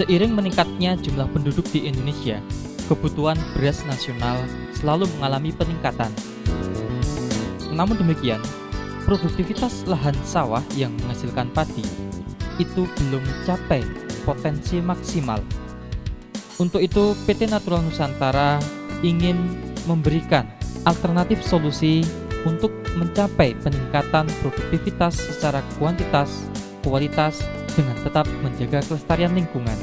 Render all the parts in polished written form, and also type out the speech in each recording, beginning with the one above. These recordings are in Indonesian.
Seiring meningkatnya jumlah penduduk di Indonesia, kebutuhan beras nasional selalu mengalami peningkatan. Namun demikian, produktivitas lahan sawah yang menghasilkan padi itu belum mencapai potensi maksimal. Untuk itu, PT Natural Nusantara ingin memberikan alternatif solusi untuk mencapai peningkatan produktivitas secara kuantitas, kualitas, dengan tetap menjaga kelestarian lingkungan.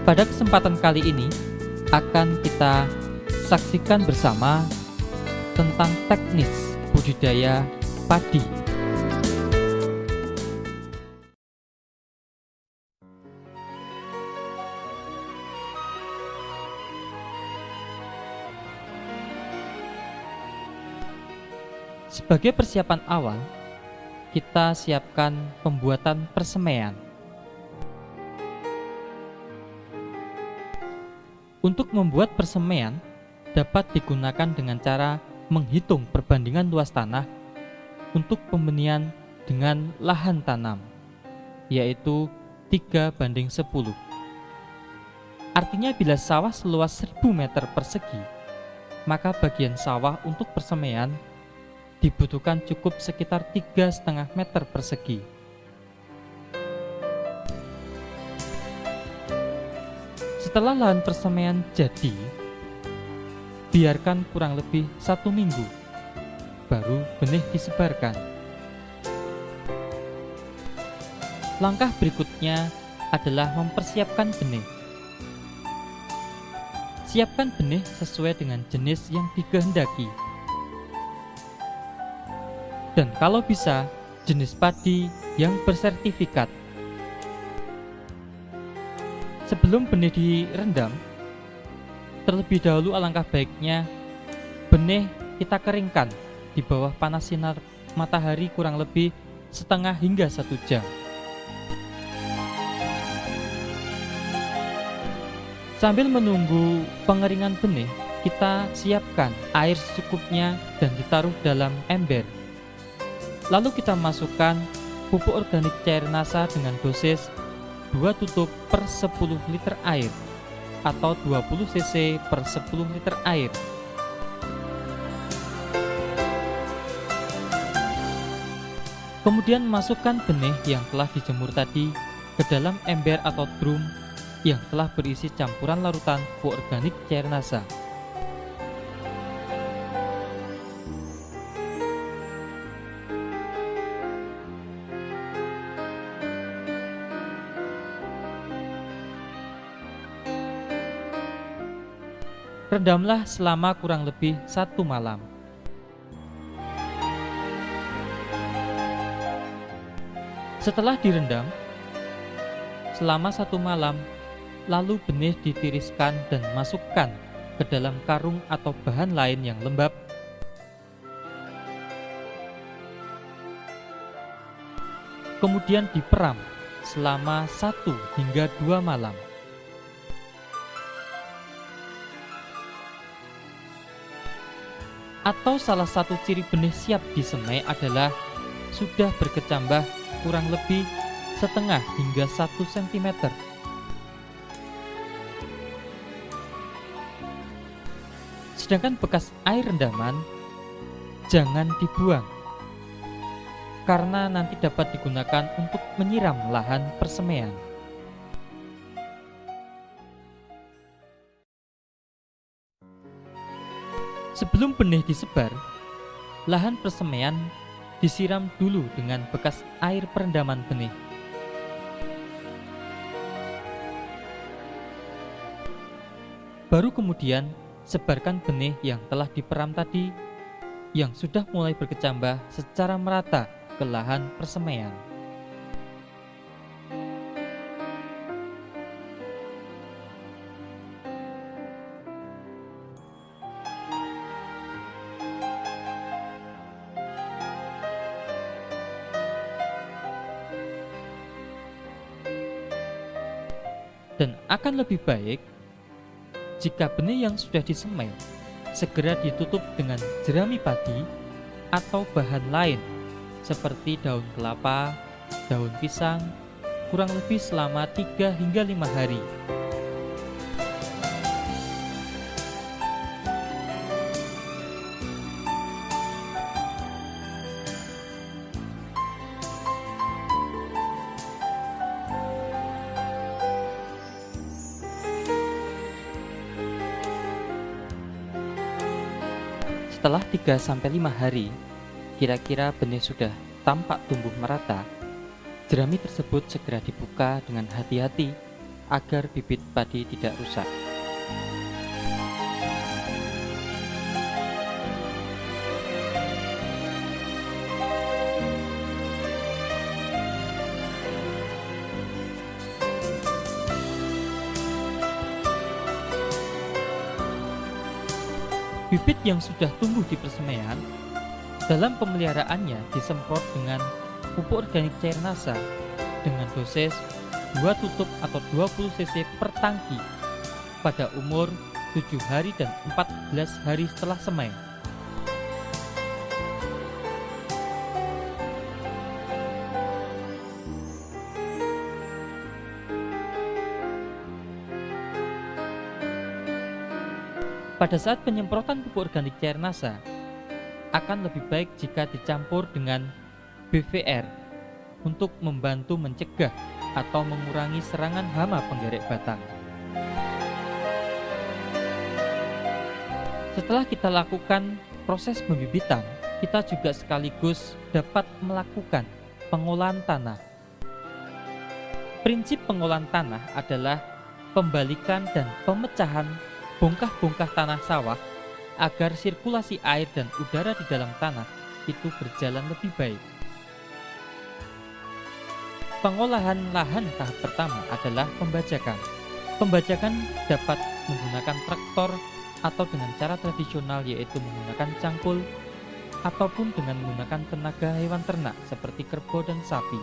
Pada kesempatan kali ini, akan kita saksikan bersama tentang teknis budidaya padi. Sebagai persiapan awal, kita siapkan pembuatan persemaian. Untuk membuat persemaian dapat digunakan dengan cara menghitung perbandingan luas tanah untuk pembenihan dengan lahan tanam, yaitu 3:10. Artinya bila sawah seluas 1000 meter persegi, maka bagian sawah untuk persemaian dibutuhkan cukup sekitar 3,5 meter persegi. Setelah lahan persemaian jadi, biarkan kurang lebih 1 minggu, baru benih disebarkan. Langkah berikutnya adalah mempersiapkan benih. Siapkan benih sesuai dengan jenis yang dikehendaki. Dan kalau bisa, jenis padi yang bersertifikat. Sebelum benih direndam, terlebih dahulu alangkah baiknya benih kita keringkan di bawah panas sinar matahari kurang lebih setengah hingga 1 jam. Sambil menunggu pengeringan benih, kita siapkan air secukupnya dan ditaruh dalam ember. Lalu kita masukkan pupuk organik cair NASA dengan dosis 2 tutup per 10 liter air atau 20 cc per 10 liter air. Kemudian masukkan benih yang telah dijemur tadi ke dalam ember atau drum yang telah berisi campuran larutan pupuk organik cair NASA. Rendamlah selama kurang lebih 1 malam. Setelah direndam selama 1 malam, lalu benih ditiriskan dan masukkan ke dalam karung atau bahan lain yang lembab. Kemudian diperam selama 1 hingga 2 malam. Atau salah satu ciri benih siap disemai adalah sudah berkecambah kurang lebih setengah hingga 1 cm. Sedangkan bekas air rendaman jangan dibuang, karena nanti dapat digunakan untuk menyiram lahan persemaian. Sebelum benih disebar, lahan persemaian disiram dulu dengan bekas air perendaman benih. Baru kemudian sebarkan benih yang telah diperam tadi yang sudah mulai berkecambah secara merata ke lahan persemaian. Dan akan lebih baik jika benih yang sudah disemai segera ditutup dengan jerami padi atau bahan lain seperti daun kelapa, daun pisang, kurang lebih selama 3 hingga 5 hari. Setelah 3-5 hari, kira-kira benih sudah tampak tumbuh merata, jerami tersebut segera dibuka dengan hati-hati agar bibit padi tidak rusak. Bibit yang sudah tumbuh di persemaian, dalam pemeliharaannya disemprot dengan pupuk organik cair NASA dengan dosis 2 tutup atau 20 cc per tangki pada umur 7 hari dan 14 hari setelah semai. Pada saat penyemprotan pupuk organik cair NASA, akan lebih baik jika dicampur dengan BVR untuk membantu mencegah atau mengurangi serangan hama penggerek batang. Setelah kita lakukan proses pembibitan, kita juga sekaligus dapat melakukan pengolahan tanah. Prinsip pengolahan tanah adalah pembalikan dan pemecahan bongkah-bongkah tanah sawah agar sirkulasi air dan udara di dalam tanah itu berjalan lebih baik. Pengolahan lahan tahap pertama adalah pembajakan. Pembajakan dapat menggunakan traktor atau dengan cara tradisional yaitu menggunakan cangkul ataupun dengan menggunakan tenaga hewan ternak seperti kerbau dan sapi.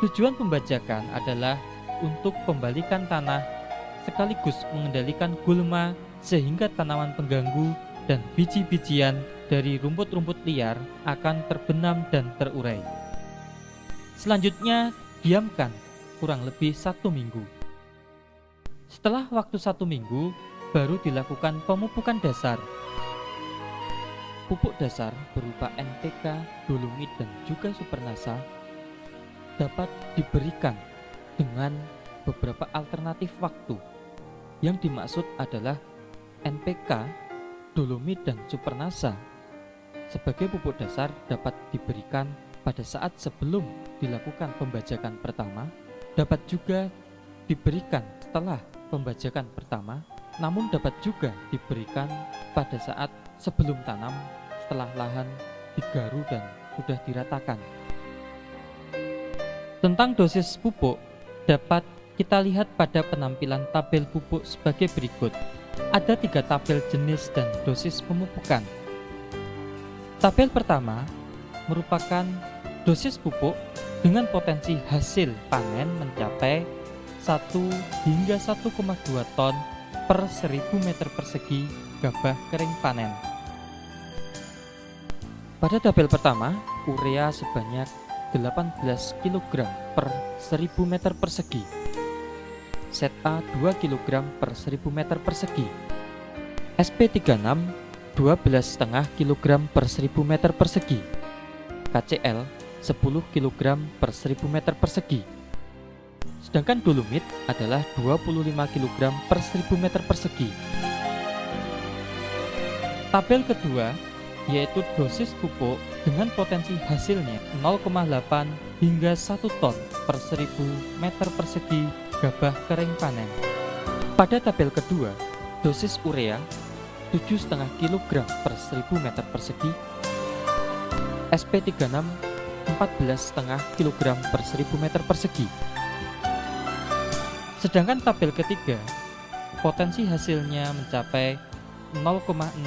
Tujuan pembajakan adalah untuk pembalikan tanah sekaligus mengendalikan gulma sehingga tanaman pengganggu dan biji-bijian dari rumput-rumput liar akan terbenam dan terurai. Selanjutnya, diamkan kurang lebih 1 minggu. Setelah waktu 1 minggu, baru dilakukan pemupukan dasar. Pupuk dasar berupa NPK, dolomit, dan juga supernasa dapat diberikan dengan beberapa alternatif waktu. Yang dimaksud adalah NPK, dolomit, dan supernasa sebagai pupuk dasar dapat diberikan pada saat sebelum dilakukan pembajakan pertama, dapat juga diberikan setelah pembajakan pertama, namun dapat juga diberikan pada saat sebelum tanam setelah lahan digaru dan sudah diratakan. Tentang dosis pupuk dapat kita lihat pada penampilan tabel pupuk sebagai berikut. Ada 3 tabel jenis dan dosis pemupukan. Tabel pertama merupakan dosis pupuk dengan potensi hasil panen mencapai 1 hingga 1,2 ton per 1000 meter persegi gabah kering panen. Pada tabel pertama, urea sebanyak 18 kg per 1000 meter persegi, ZA 2 kg per 1000 meter persegi, SP36 12,5 kg per 1000 meter persegi, KCl 10 kg per 1000 meter persegi. Sedangkan dolomit adalah 25 kg per 1000 meter persegi. Tabel kedua yaitu dosis pupuk dengan potensi hasilnya 0,8 hingga 1 ton per 1000 meter persegi gabah kering panen. Pada tabel kedua, dosis urea 7,5 kg per 1000 meter persegi, SP36 14,5 kg per 1000 meter persegi. Sedangkan tabel ketiga, potensi hasilnya mencapai 0,6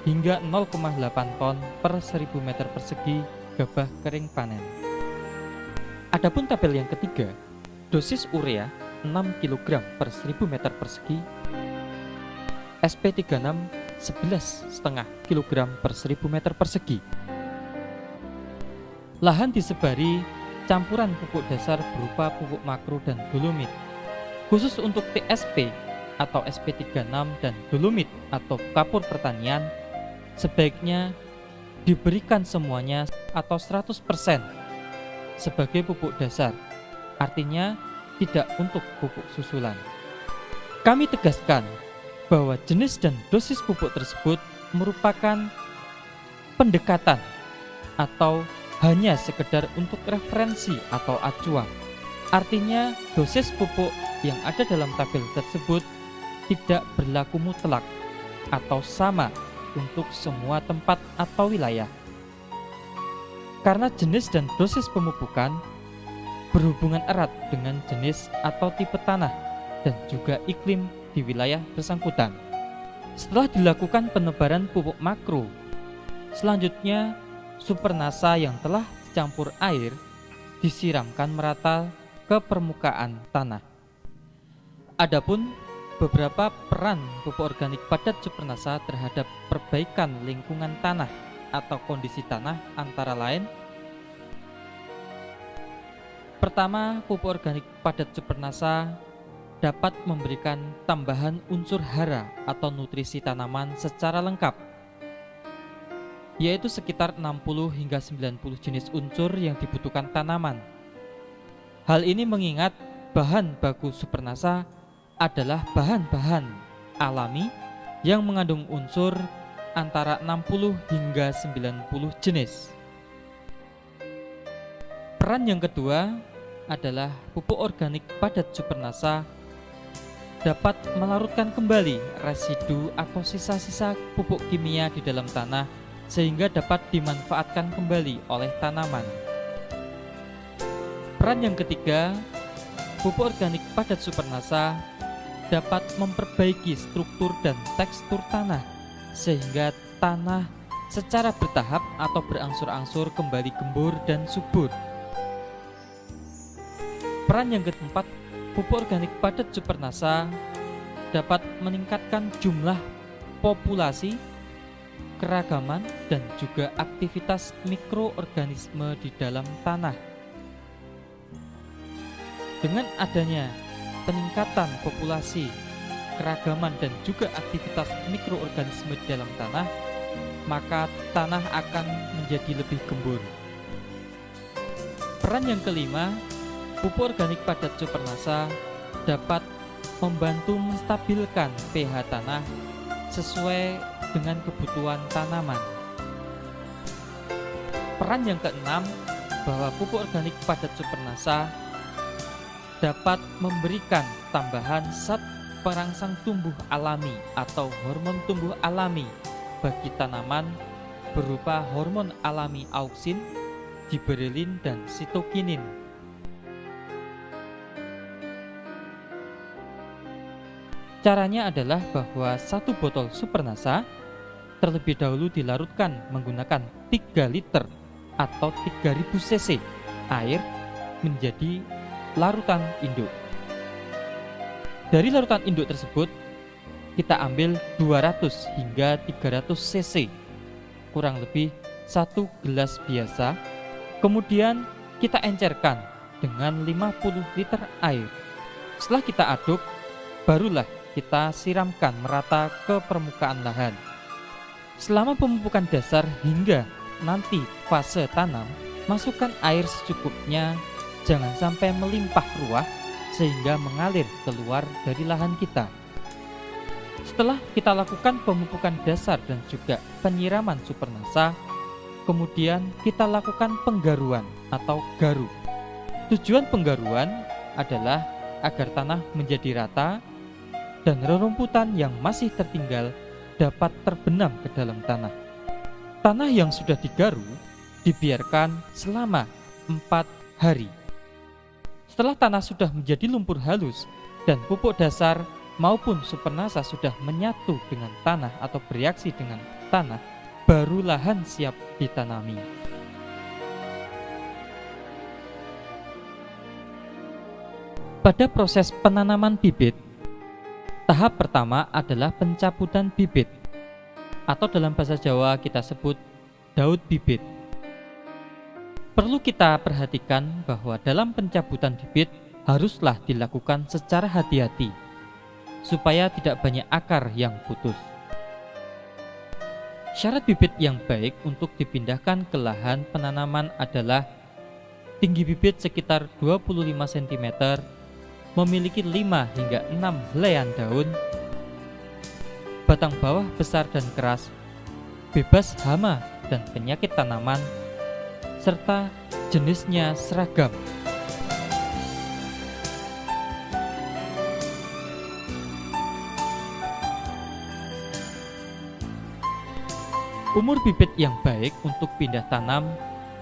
hingga 0,8 ton per 1000 meter persegi gabah kering panen. Adapun tabel yang ketiga, dosis urea 6 kg per 1000 meter persegi, SP36 11,5 kg per 1000 meter persegi. Lahan disebari campuran pupuk dasar berupa pupuk makro dan dolomit. Khusus untuk TSP atau SP36 dan dolomit atau kapur pertanian, sebaiknya diberikan semuanya atau 100% sebagai pupuk dasar, artinya tidak untuk pupuk susulan. Kami tegaskan bahwa jenis dan dosis pupuk tersebut merupakan pendekatan atau hanya sekedar untuk referensi atau acuan. Artinya dosis pupuk yang ada dalam tabel tersebut tidak berlaku mutlak atau sama untuk semua tempat atau wilayah. Karena jenis dan dosis pemupukan berhubungan erat dengan jenis atau tipe tanah dan juga iklim di wilayah bersangkutan. Setelah dilakukan penebaran pupuk makro, selanjutnya supernasa yang telah dicampur air disiramkan merata ke permukaan tanah. Adapun beberapa peran pupuk organik padat supernasa terhadap perbaikan lingkungan tanah atau kondisi tanah antara lain: pertama, pupuk organik padat supernasa dapat memberikan tambahan unsur hara atau nutrisi tanaman secara lengkap, yaitu sekitar 60 hingga 90 jenis unsur yang dibutuhkan tanaman. Hal ini mengingat bahan baku supernasa adalah bahan-bahan alami yang mengandung unsur antara 60 hingga 90 jenis. Peran yang kedua adalah pupuk organik padat supernasa dapat melarutkan kembali residu atau sisa-sisa pupuk kimia di dalam tanah sehingga dapat dimanfaatkan kembali oleh tanaman. Peran yang ketiga, pupuk organik padat supernasa dapat memperbaiki struktur dan tekstur tanah sehingga tanah secara bertahap atau berangsur-angsur kembali gembur dan subur. Peran yang keempat, pupuk organik padat supernasa dapat meningkatkan jumlah populasi, keragaman, dan juga aktivitas mikroorganisme di dalam tanah. Dengan adanya peningkatan populasi, keragaman, dan juga aktivitas mikroorganisme di dalam tanah, maka tanah akan menjadi lebih gembur. Peran yang kelima, pupuk organik padat supernasa dapat membantu menstabilkan pH tanah sesuai dengan kebutuhan tanaman. Peran yang keenam, bahwa pupuk organik padat supernasa dapat memberikan tambahan zat perangsang tumbuh alami atau hormon tumbuh alami bagi tanaman berupa hormon alami auksin, giberelin, dan sitokinin. Caranya adalah bahwa satu botol supernasa terlebih dahulu dilarutkan menggunakan 3 liter atau 3000 cc air menjadi larutan induk. Dari larutan induk tersebut kita ambil 200 hingga 300 cc, kurang lebih 1 gelas biasa. Kemudian kita encerkan dengan 50 liter air. Setelah kita aduk, barulah kita siramkan merata ke permukaan lahan. Selama pemupukan dasar hingga nanti fase tanam, masukkan air secukupnya, jangan sampai melimpah ruah sehingga mengalir keluar dari lahan kita. Setelah kita lakukan pemupukan dasar dan juga penyiraman supernasa, kemudian kita lakukan penggaruan atau garu. Tujuan penggaruan adalah agar tanah menjadi rata dan rerumputan yang masih tertinggal dapat terbenam ke dalam tanah. Tanah yang sudah digaru dibiarkan selama 4 hari. Setelah tanah sudah menjadi lumpur halus dan pupuk dasar maupun supernasa sudah menyatu dengan tanah atau bereaksi dengan tanah, baru lahan siap ditanami. Pada proses penanaman bibit, tahap pertama adalah pencabutan bibit, atau dalam bahasa Jawa kita sebut daud bibit. Perlu kita perhatikan bahwa dalam pencabutan bibit haruslah dilakukan secara hati-hati, supaya tidak banyak akar yang putus. Syarat bibit yang baik untuk dipindahkan ke lahan penanaman adalah tinggi bibit sekitar 25 cm, memiliki 5 hingga 6 helaian daun, batang bawah besar dan keras, bebas hama dan penyakit tanaman, serta jenisnya seragam. Umur bibit yang baik untuk pindah tanam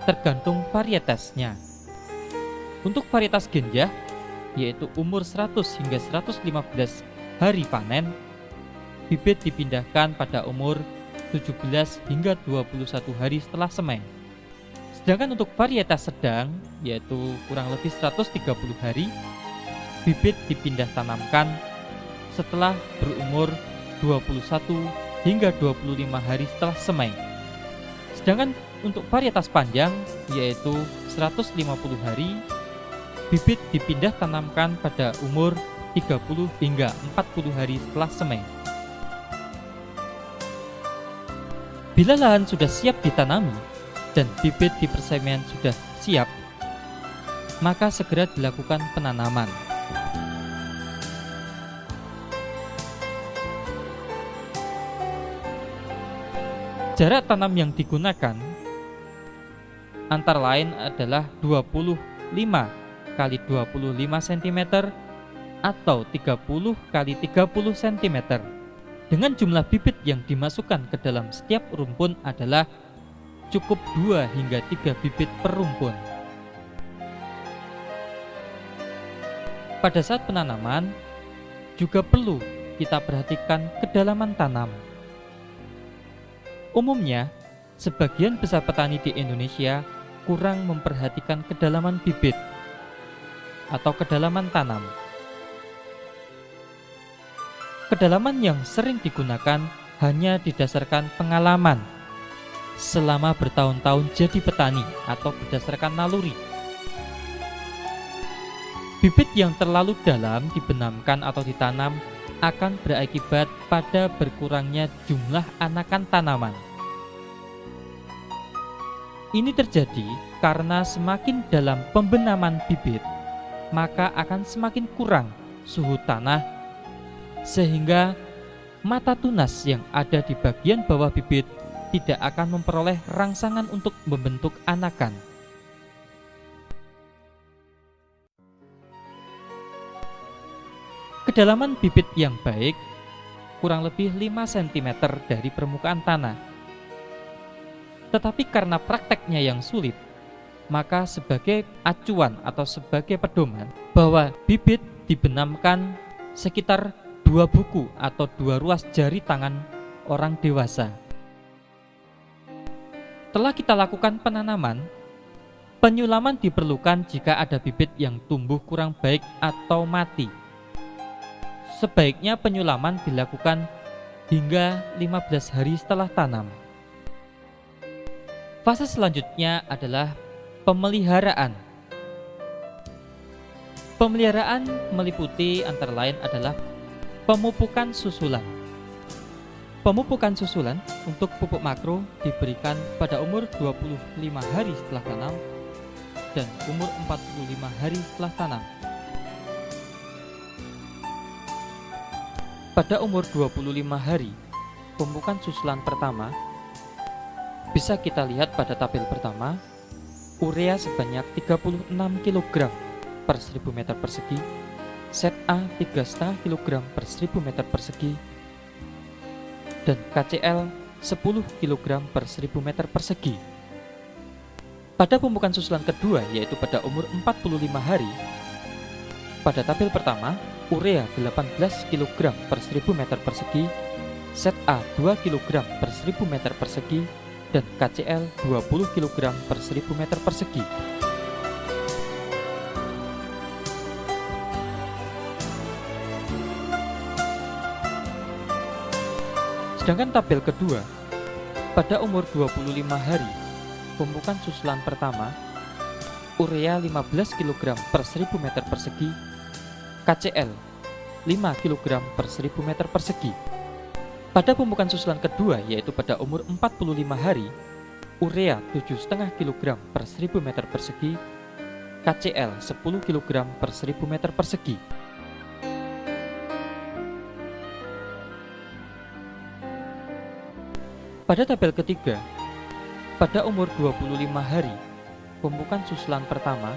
tergantung varietasnya. Untuk varietas genjah, yaitu umur 100 hingga 115 hari panen, bibit dipindahkan pada umur 17 hingga 21 hari setelah semai. Sedangkan untuk varietas sedang, yaitu kurang lebih 130 hari, bibit dipindah tanamkan setelah berumur 21 hingga 25 hari setelah semai. Sedangkan untuk varietas panjang, yaitu 150 hari, bibit dipindah tanamkan pada umur 30 hingga 40 hari setelah semai. Bila lahan sudah siap ditanami dan bibit di persemian sudah siap, maka segera dilakukan penanaman. Jarak tanam yang digunakan antara lain adalah 25 kali 25 cm atau 30 kali 30 cm. Dengan jumlah bibit yang dimasukkan ke dalam setiap rumpun adalah cukup 2 hingga 3 bibit per rumpun. Pada saat penanaman juga perlu kita perhatikan kedalaman tanam. Umumnya, sebagian besar petani di Indonesia kurang memperhatikan kedalaman bibit atau kedalaman tanam. Kedalaman yang sering digunakan hanya didasarkan pengalaman selama bertahun-tahun jadi petani atau berdasarkan naluri. Bibit yang terlalu dalam dibenamkan atau ditanam akan berakibat pada berkurangnya jumlah anakan tanaman. Ini terjadi karena semakin dalam pembenaman bibit, maka akan semakin kurang suhu tanah, sehingga mata tunas yang ada di bagian bawah bibit tidak akan memperoleh rangsangan untuk membentuk anakan. Kedalaman bibit yang baik kurang lebih 5 cm dari permukaan tanah. Tetapi karena prakteknya yang sulit, maka sebagai acuan atau sebagai pedoman bahwa bibit dibenamkan sekitar 2 buku atau 2 ruas jari tangan orang dewasa. Setelah kita lakukan penanaman, penyulaman diperlukan jika ada bibit yang tumbuh kurang baik atau mati. Sebaiknya penyulaman dilakukan hingga 15 hari setelah tanam. Fase selanjutnya adalah pemeliharaan. Pemeliharaan meliputi antara lain adalah pemupukan susulan. Pemupukan susulan untuk pupuk makro diberikan pada umur 25 hari setelah tanam dan umur 45 hari setelah tanam. Pada umur 25 hari, pemupukan susulan pertama bisa kita lihat pada tabel pertama, urea sebanyak 36 kg per 1000 meter persegi, set A 3,5 kg per 1000 meter persegi, dan KCl 10 kg per 1000 meter persegi. Pada pemupukan susulan kedua, yaitu pada umur 45 hari, pada tabel pertama, urea 18 kg per 1000 meter persegi, set A 2 kg per 1000 meter persegi, dan KCl 20 kg per 1000 meter persegi. Sedangkan tabel kedua, pada umur 25 hari, pemupukan susulan pertama urea 15 kg per 1000 meter persegi, KCl 5 kg per 1000 meter persegi. Pada pemupukan susulan kedua, yaitu pada umur 45 hari, urea 7,5 kg per 1000 meter persegi, KCl 10 kg per 1000 meter persegi. Pada tabel ketiga, pada umur 25 hari, pemupukan susulan pertama,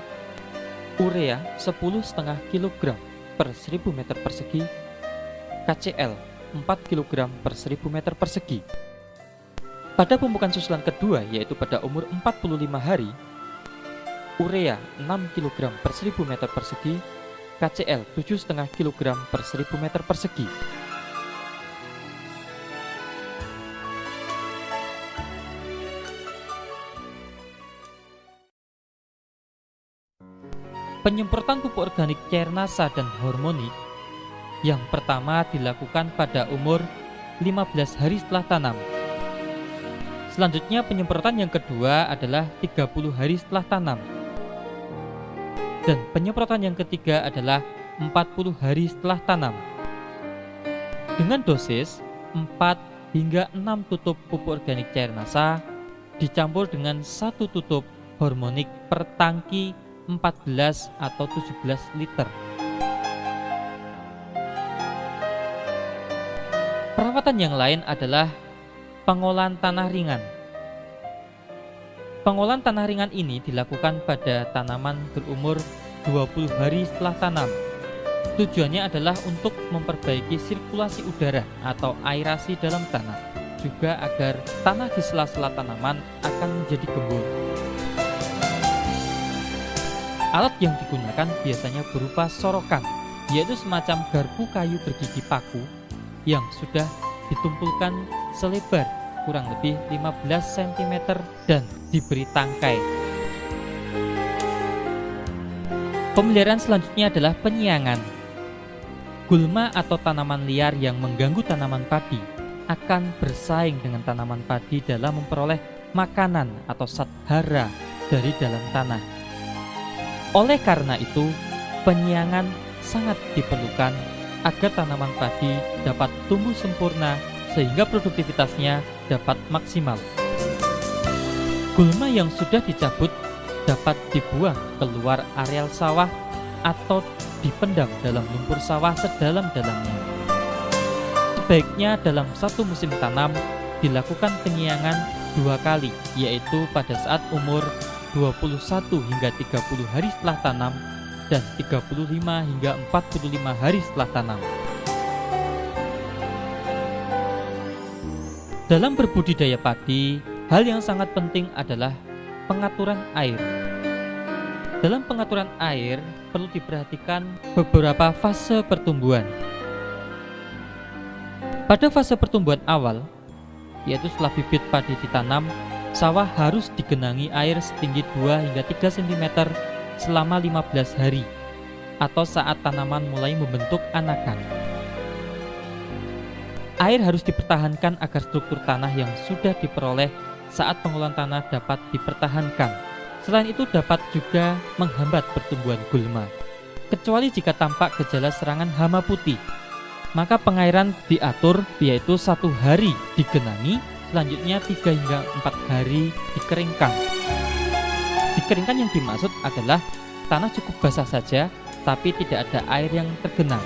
urea 10,5 kg per 1000 meter persegi, KCl 4 kg per 1000 meter persegi. Pada pemupukan susulan kedua, yaitu pada umur 45 hari, urea 6 kg per 1000 meter persegi, KCl 7,5 kg per 1000 meter persegi. Penyemprotan pupuk organik cairnasa dan hormonik yang pertama dilakukan pada umur 15 hari setelah tanam. Selanjutnya penyemprotan yang kedua adalah 30 hari setelah tanam. Dan penyemprotan yang ketiga adalah 40 hari setelah tanam. Dengan dosis 4 hingga 6 tutup pupuk organik cairnasa dicampur dengan 1 tutup hormonik per tangki 14 atau 17 liter. Perawatan yang lain adalah pengolahan tanah ringan. Pengolahan tanah ringan ini dilakukan pada tanaman berumur 20 hari setelah tanam. Tujuannya adalah untuk memperbaiki sirkulasi udara atau aerasi dalam tanah, juga agar tanah di sela-sela tanaman akan menjadi gembur. Alat yang digunakan biasanya berupa sorokan, yaitu semacam garpu kayu bergigi paku yang sudah ditumpulkan selebar kurang lebih 15 cm dan diberi tangkai. Pemeliharaan selanjutnya adalah penyiangan. Gulma atau tanaman liar yang mengganggu tanaman padi akan bersaing dengan tanaman padi dalam memperoleh makanan atau sathara dari dalam tanah. Oleh karena itu, penyiangan sangat diperlukan agar tanaman padi dapat tumbuh sempurna sehingga produktivitasnya dapat maksimal. Gulma yang sudah dicabut dapat dibuang keluar areal sawah atau dipendam dalam lumpur sawah sedalam-dalamnya. Sebaiknya dalam satu musim tanam dilakukan penyiangan 2 kali, yaitu pada saat umur 21 hingga 30 hari setelah tanam dan 35 hingga 45 hari setelah tanam. Dalam berbudidaya padi, hal yang sangat penting adalah pengaturan air. Dalam pengaturan air perlu diperhatikan beberapa fase pertumbuhan. Pada fase pertumbuhan awal, yaitu setelah bibit padi ditanam, sawah harus digenangi air setinggi 2 hingga 3 cm selama 15 hari atau saat tanaman mulai membentuk anakan. Air harus dipertahankan agar struktur tanah yang sudah diperoleh saat pengolahan tanah dapat dipertahankan. Selain itu dapat juga menghambat pertumbuhan gulma. Kecuali jika tampak gejala serangan hama putih, maka pengairan diatur, yaitu 1 hari digenangi, selanjutnya 3 hingga 4 hari dikeringkan. Dikeringkan yang dimaksud adalah tanah cukup basah saja, tapi tidak ada air yang tergenang.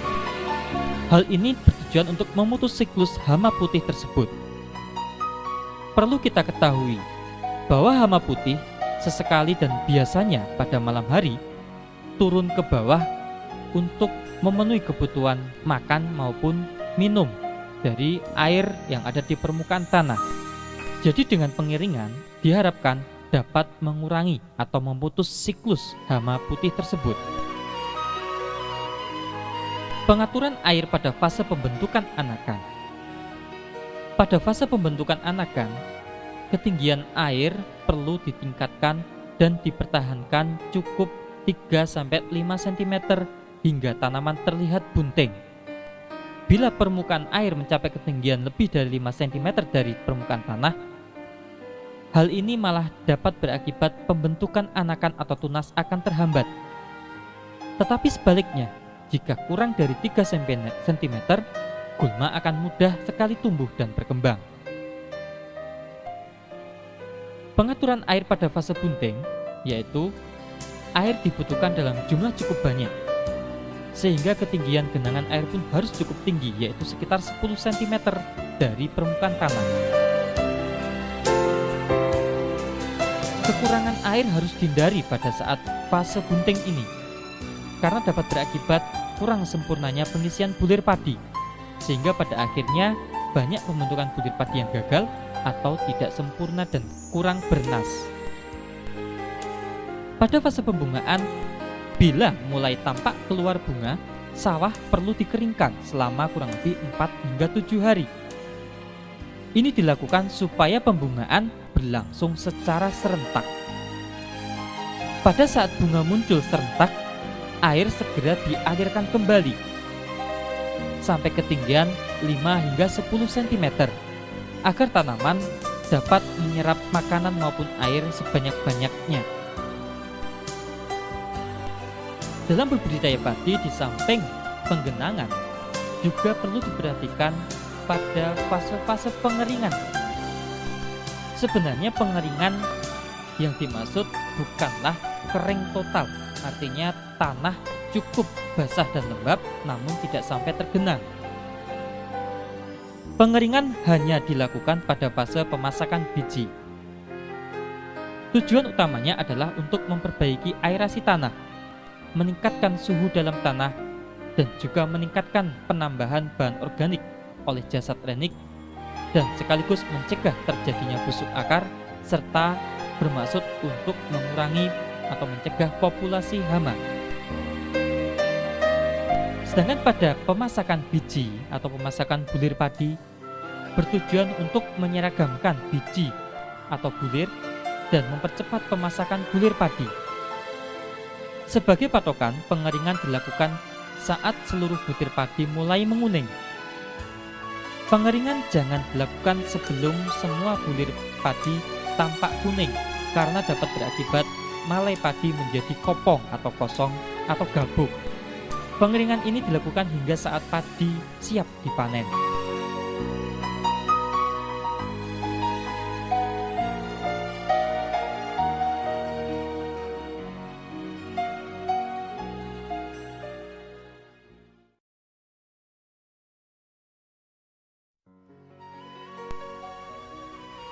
Hal ini bertujuan untuk memutus siklus hama putih tersebut. Perlu kita ketahui bahwa hama putih sesekali dan biasanya pada malam hari turun ke bawah untuk memenuhi kebutuhan makan maupun minum dari air yang ada di permukaan tanah. Jadi dengan pengiringan diharapkan dapat mengurangi atau memutus siklus hama putih tersebut. Pengaturan air pada fase pembentukan anakan. Pada fase pembentukan anakan, ketinggian air perlu ditingkatkan dan dipertahankan cukup 3-5 cm hingga tanaman terlihat bunting. Bila permukaan air mencapai ketinggian lebih dari 5 cm dari permukaan tanah, Hal ini malah dapat berakibat pembentukan anakan atau tunas akan terhambat. Tetapi sebaliknya, jika kurang dari 3 cm, gulma akan mudah sekali tumbuh dan berkembang. Pengaturan air pada fase bunting, yaitu air dibutuhkan dalam jumlah cukup banyak, sehingga ketinggian genangan air pun harus cukup tinggi, yaitu sekitar 10 cm dari permukaan tanah. Kekurangan air harus dihindari pada saat fase bunting ini, karena dapat berakibat kurang sempurnanya pengisian bulir padi, sehingga pada akhirnya banyak pembentukan bulir padi yang gagal atau tidak sempurna dan kurang bernas. Pada fase pembungaan, bila mulai tampak keluar bunga, sawah perlu dikeringkan selama kurang lebih 4 hingga 7 hari. Ini dilakukan supaya pembungaan berlangsung secara serentak. Pada saat bunga muncul serentak, air segera dialirkan kembali sampai ketinggian 5 hingga 10 cm agar tanaman dapat menyerap makanan maupun air sebanyak-banyaknya. Dalam berbudidaya padi, di samping penggenangan juga perlu diperhatikan pada fase-fase pengeringan. Sebenarnya pengeringan yang dimaksud bukanlah kering total, artinya tanah cukup basah dan lembab namun tidak sampai tergenang. Pengeringan hanya dilakukan pada fase pemasakan biji. Tujuan utamanya adalah untuk memperbaiki aerasi tanah, meningkatkan suhu dalam tanah, dan juga meningkatkan penambahan bahan organik oleh jasad renik, dan sekaligus mencegah terjadinya busuk akar, serta bermaksud untuk mengurangi atau mencegah populasi hama. Sedangkan pada pemasakan biji atau pemasakan bulir padi bertujuan untuk menyeragamkan biji atau bulir dan mempercepat pemasakan bulir padi. Sebagai patokan, pengeringan dilakukan saat seluruh butir padi mulai menguning. Pengeringan jangan dilakukan sebelum semua bulir padi tampak kuning, karena dapat berakibat malai padi menjadi kopong atau kosong atau gabuk. Pengeringan ini dilakukan hingga saat padi siap dipanen.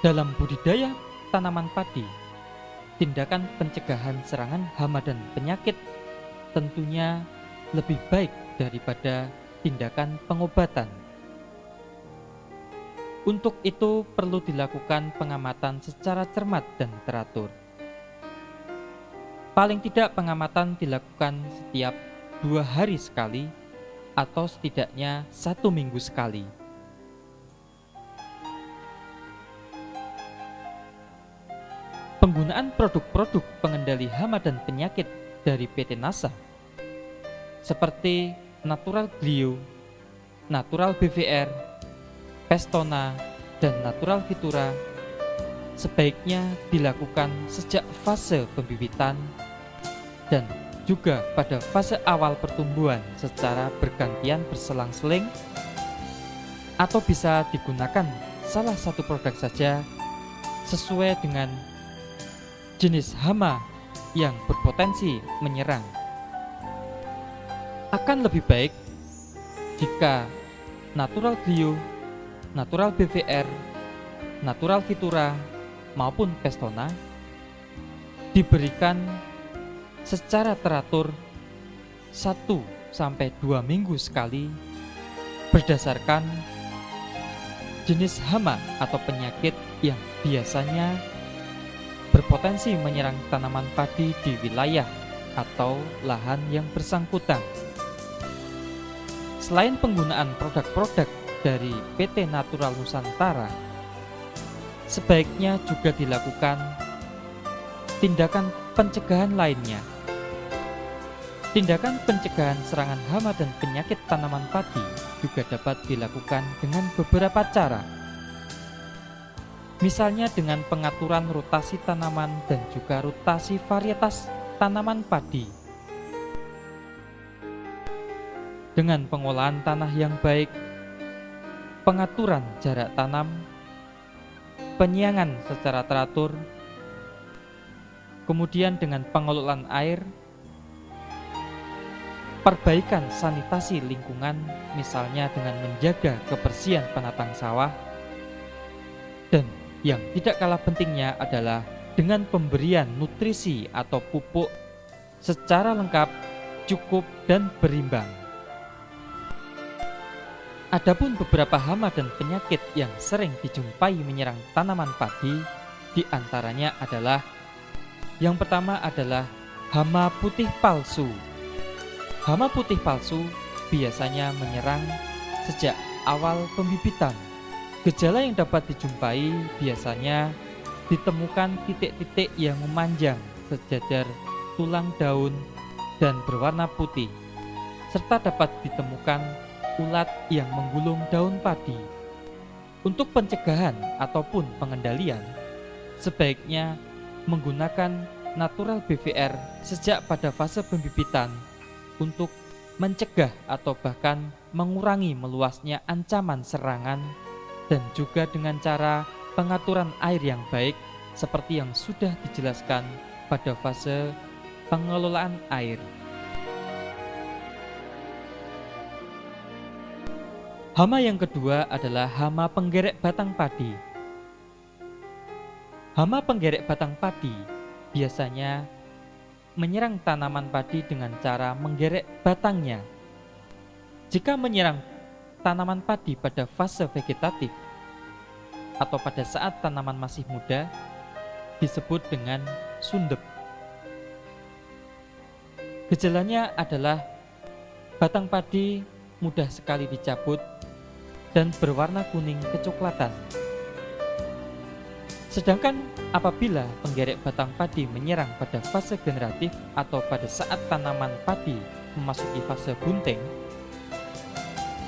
Dalam budidaya tanaman padi, tindakan pencegahan serangan hama dan penyakit tentunya lebih baik daripada tindakan pengobatan. Untuk itu perlu dilakukan pengamatan secara cermat dan teratur. Paling tidak pengamatan dilakukan setiap 2 hari sekali atau setidaknya 1 minggu sekali. Penggunaan produk-produk pengendali hama dan penyakit dari PT NASA seperti Natural Glio, Natural BVR, Pestona, dan Natural Vitura sebaiknya dilakukan sejak fase pembibitan dan juga pada fase awal pertumbuhan secara bergantian berselang-seling, atau bisa digunakan salah satu produk saja sesuai dengan jenis hama yang berpotensi menyerang. Akan lebih baik jika Natural Glio, Natural BVR, Natural Vitura maupun Pestona diberikan secara teratur 1-2 minggu sekali berdasarkan jenis hama atau penyakit yang biasanya berpotensi menyerang tanaman padi di wilayah atau lahan yang bersangkutan. Selain penggunaan produk-produk dari PT Natural Nusantara, sebaiknya juga dilakukan tindakan pencegahan lainnya. Tindakan pencegahan serangan hama dan penyakit tanaman padi juga dapat dilakukan dengan beberapa cara. Misalnya dengan pengaturan rotasi tanaman dan juga rotasi varietas tanaman padi. Dengan pengolahan tanah yang baik, pengaturan jarak tanam, penyiangan secara teratur, kemudian dengan pengelolaan air, perbaikan sanitasi lingkungan, misalnya dengan menjaga kebersihan penatang sawah, dan yang tidak kalah pentingnya adalah dengan pemberian nutrisi atau pupuk secara lengkap, cukup, dan berimbang. Adapun beberapa hama dan penyakit yang sering dijumpai menyerang tanaman padi, diantaranya adalah yang pertama adalah hama putih palsu. Hama putih palsu biasanya menyerang sejak awal pembibitan. Gejala yang dapat dijumpai biasanya ditemukan titik-titik yang memanjang sejajar tulang daun dan berwarna putih, serta dapat ditemukan ulat yang menggulung daun padi. Untuk pencegahan ataupun pengendalian, sebaiknya menggunakan natural BVR sejak pada fase pembibitan untuk mencegah atau bahkan mengurangi meluasnya ancaman serangan, dan juga dengan cara pengaturan air yang baik seperti yang sudah dijelaskan pada fase pengelolaan air. Hama yang kedua adalah hama penggerek batang padi. Hama penggerek batang padi biasanya menyerang tanaman padi dengan cara menggerek batangnya. Jika menyerang tanaman padi pada fase vegetatif atau pada saat tanaman masih muda, disebut dengan sundep. Gejalanya adalah batang padi mudah sekali dicabut dan berwarna kuning kecoklatan. Sedangkan apabila penggerek batang padi menyerang pada fase generatif atau pada saat tanaman padi memasuki fase bunting,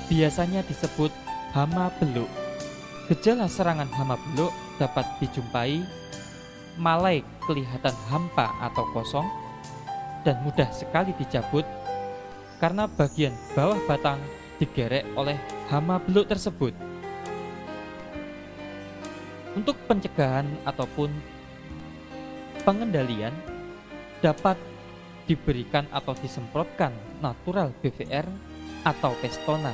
biasanya disebut hama beluk. Gejala serangan hama beluk dapat dijumpai malai kelihatan hampa atau kosong dan mudah sekali dicabut karena bagian bawah batang digerek oleh hama beluk tersebut. Untuk pencegahan ataupun pengendalian dapat diberikan atau disemprotkan natural BVR atau Pestona.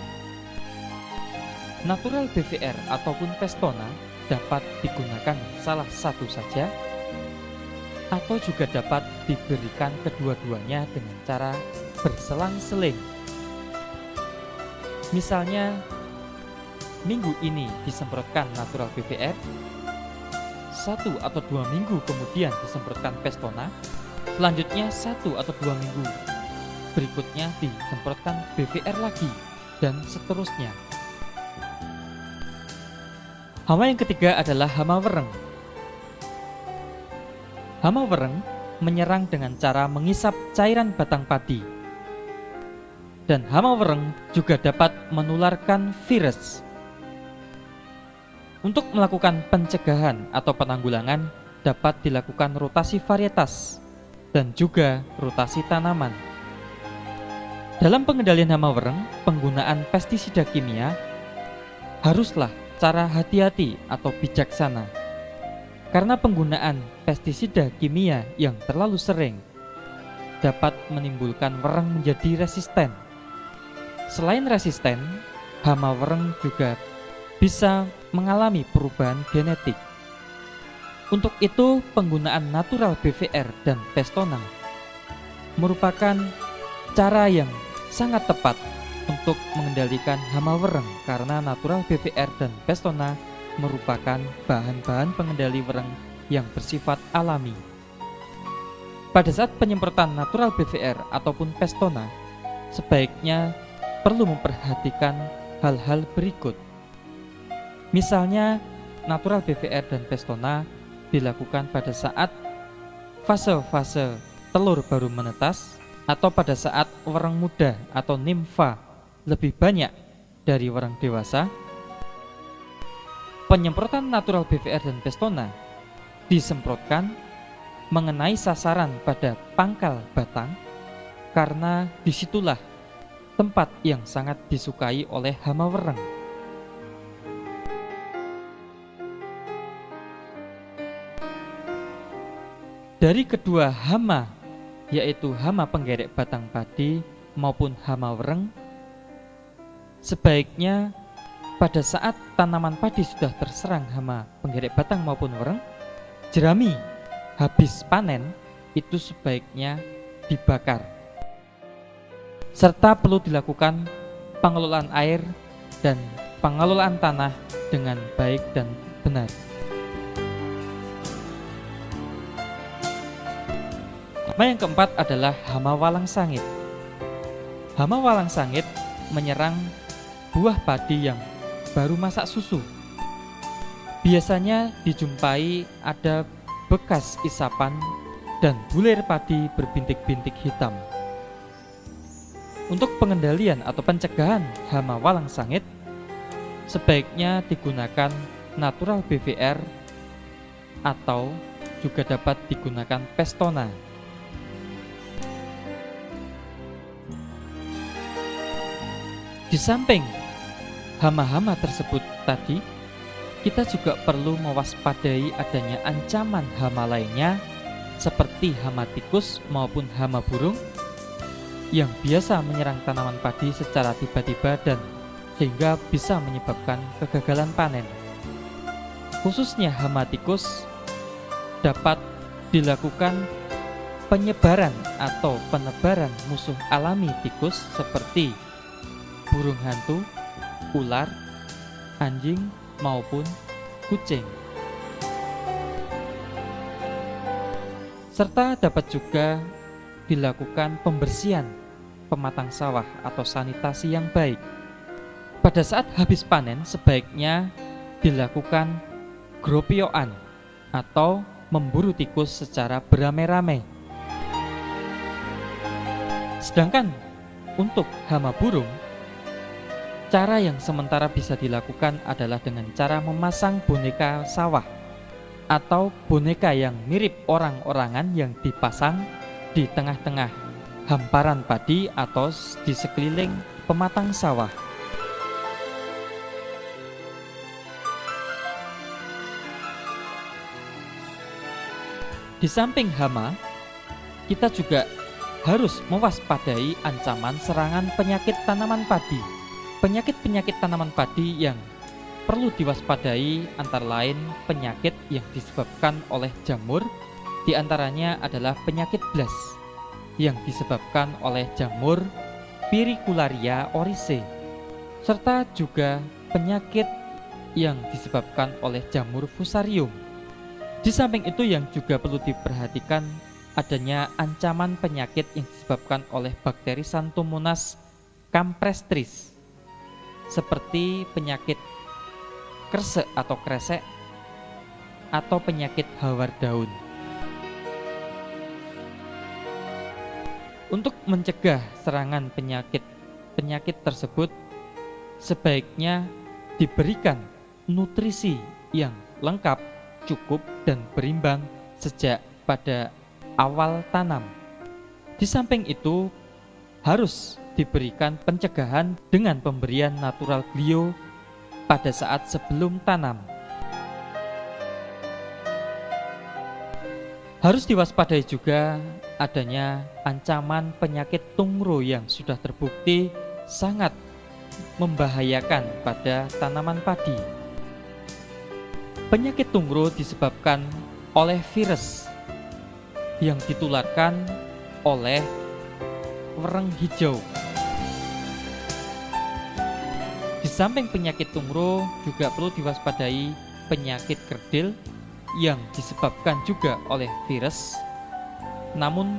Natural BVR ataupun Pestona dapat digunakan salah satu saja atau juga dapat diberikan kedua-duanya dengan cara berselang-seling. Misalnya, minggu ini disemprotkan natural BVR, 1 atau 2 minggu kemudian disemprotkan Pestona, selanjutnya 1 atau 2 minggu berikutnya disemprotkan BVR lagi, dan seterusnya. Hama yang ketiga adalah hama wereng. Hama wereng menyerang dengan cara mengisap cairan batang padi. Dan hama wereng juga dapat menularkan virus. Untuk melakukan pencegahan atau penanggulangan dapat dilakukan rotasi varietas dan juga rotasi tanaman. Dalam pengendalian hama wereng, penggunaan pestisida kimia haruslah cara hati-hati atau bijaksana. Karena penggunaan pestisida kimia yang terlalu sering dapat menimbulkan wereng menjadi resisten. Selain resisten, hama wereng juga bisa mengalami perubahan genetik. Untuk itu, penggunaan natural BVR dan Pestona merupakan cara yang sangat tepat untuk mengendalikan hama wereng, karena natural BVR dan Pestona merupakan bahan-bahan pengendali wereng yang bersifat alami. Pada saat penyemprotan natural BVR ataupun Pestona, sebaiknya perlu memperhatikan hal-hal berikut. Misalnya, natural BVR dan Pestona dilakukan pada saat fase-fase telur baru menetas atau pada saat wereng muda atau nimfa lebih banyak dari wereng dewasa. Penyemprotan natural BVR dan Pestona disemprotkan mengenai sasaran pada pangkal batang karena disitulah tempat yang sangat disukai oleh hama wereng. Dari kedua hama, yaitu hama penggerek batang padi maupun hama wereng, sebaiknya pada saat tanaman padi sudah terserang hama penggerek batang maupun wereng, jerami habis panen itu sebaiknya dibakar. Serta perlu dilakukan pengelolaan air dan pengelolaan tanah dengan baik dan benar. Hama yang keempat adalah hama walang sangit. Hama walang sangit menyerang buah padi yang baru masak susu. Biasanya dijumpai ada bekas isapan dan bulir padi berbintik-bintik hitam. Untuk pengendalian atau pencegahan hama walang sangit, sebaiknya digunakan natural BVR atau juga dapat digunakan Pestona. Di samping hama-hama tersebut tadi, kita juga perlu mewaspadai adanya ancaman hama lainnya seperti hama tikus maupun hama burung yang biasa menyerang tanaman padi secara tiba-tiba dan sehingga bisa menyebabkan kegagalan panen. Khususnya hama tikus dapat dilakukan penyebaran atau penebaran musuh alami tikus seperti burung hantu, ular, anjing, maupun kucing. Serta dapat juga dilakukan pembersihan pematang sawah atau sanitasi yang baik. Pada saat habis panen sebaiknya dilakukan gropioan atau memburu tikus secara beramai-ramai. Sedangkan untuk hama burung, cara yang sementara bisa dilakukan adalah dengan cara memasang boneka sawah atau boneka yang mirip orang-orangan yang dipasang di tengah-tengah hamparan padi atau di sekeliling pematang sawah. Di samping hama, kita juga harus mewaspadai ancaman serangan penyakit tanaman padi. Penyakit-penyakit tanaman padi yang perlu diwaspadai antara lain penyakit yang disebabkan oleh jamur, diantaranya adalah penyakit blas yang disebabkan oleh jamur Pyricularia oryzae, serta juga penyakit yang disebabkan oleh jamur Fusarium. Di samping itu yang juga perlu diperhatikan adanya ancaman penyakit yang disebabkan oleh bakteri Xanthomonas campestris, seperti penyakit kresek atau kresek atau penyakit hawar daun. Untuk mencegah serangan penyakit tersebut, sebaiknya diberikan nutrisi yang lengkap, cukup, dan berimbang sejak pada awal tanam. Di samping itu, harus diberikan pencegahan dengan pemberian natural glio pada saat sebelum tanam. Harus diwaspadai juga adanya ancaman penyakit tungro yang sudah terbukti sangat membahayakan pada tanaman padi. Penyakit tungro disebabkan oleh virus yang ditularkan oleh wereng hijau. Di samping penyakit tungro juga perlu diwaspadai penyakit kerdil yang disebabkan juga oleh virus, namun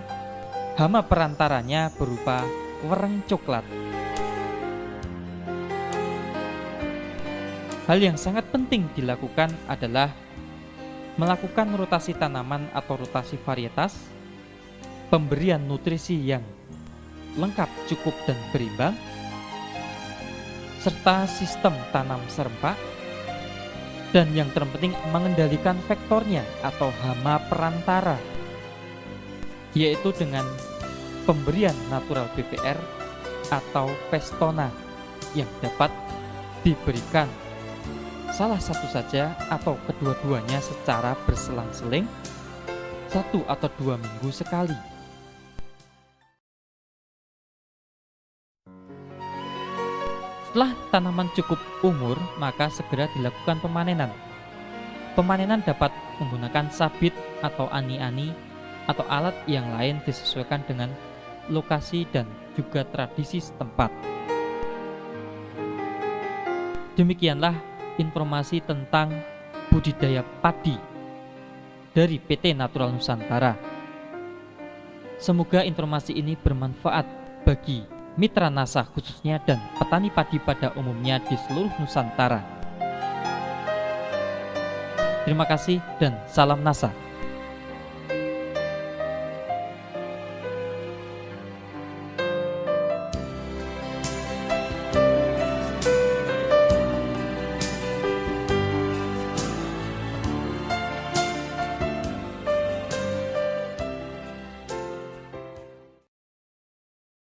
hama perantaranya berupa wereng coklat. Hal yang sangat penting dilakukan adalah melakukan rotasi tanaman atau rotasi varietas, pemberian nutrisi yang lengkap, cukup, dan berimbang, serta sistem tanam serempak, Dan yang terpenting mengendalikan vektornya atau hama perantara, yaitu dengan pemberian natural BPR atau Pestona yang dapat diberikan salah satu saja atau kedua-duanya secara berselang-seling 1 atau 2 minggu sekali. Setelah tanaman cukup umur, maka segera dilakukan pemanenan. Pemanenan dapat menggunakan sabit atau ani-ani atau alat yang lain disesuaikan dengan lokasi dan juga tradisi setempat. Demikianlah informasi tentang budidaya padi dari PT Natural Nusantara. Semoga informasi ini bermanfaat bagi mitra NASA khususnya dan petani padi pada umumnya di seluruh Nusantara. Terima kasih dan salam NASA.